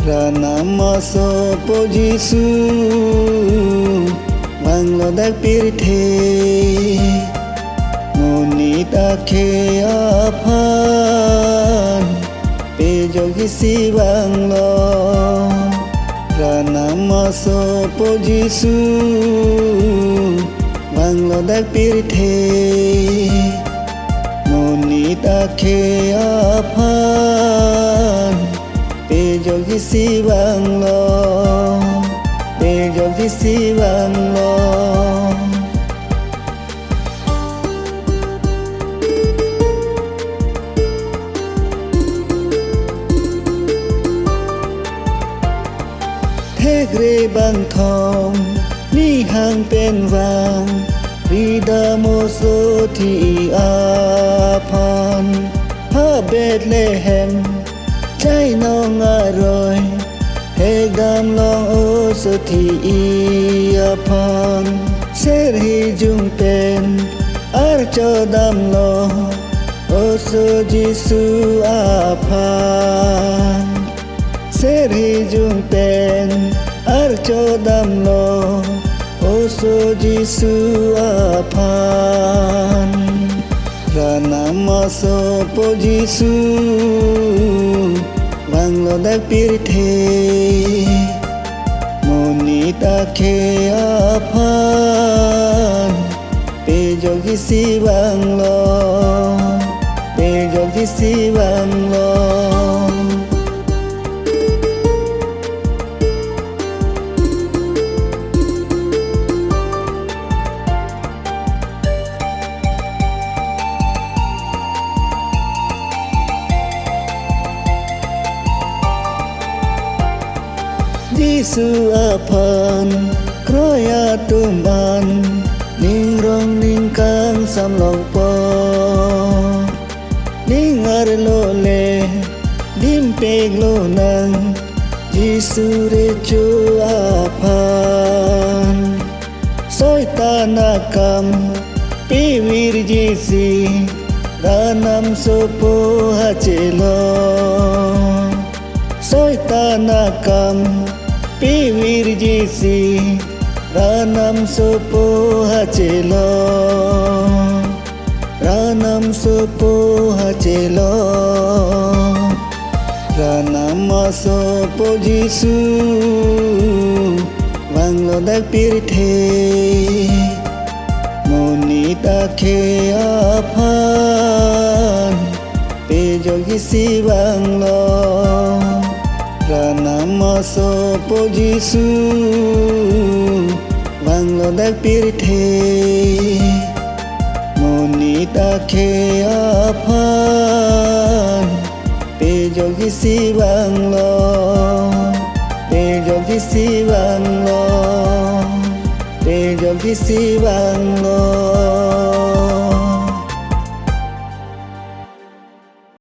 Ranamaso pojisu Bangladesh pirthe Monita khe aphan Pejogisi banglo Ranamaso pojisu Bangladesh pirthe Monita khe aphan Pejogisi banglo Pejogisi banglo Thét rê băng thong Ni hàng bên vàng Vida moso thi aphan Ha Bethlehem Trái nong rồi Hê gam long ô sơ thị aphan Ser hi dung pen Ar cho đam lo Ô sơ Giêsu aphan Ser hi dung pen Ar cho đam lo Ô sơ Giêsu aphan Ranamaso pojisu Bangladesh pirthe Monita khe aphan Pejogisi banglo Pejogisi banglo Giêsu aphan Kroya tumban Ning rong ning kang sam long po Ning ar lo le Dim peg lo nang Giêsu re chu aphan Soi ta na kam Pi vir Giêsi Ranam sopo hachelo Soi ta na kam Pi vir Giêsi Ranam sopo hachelo Ranam sopo hachelo Ranamaso pojisu Bangladesh pirthe Monita khe aphan Pejogisi banglo Ranamaso pojisu Bangladesh pirthe Monita khe aphan Pejogisi banglo Pejogisi banglo Pejogisi banglo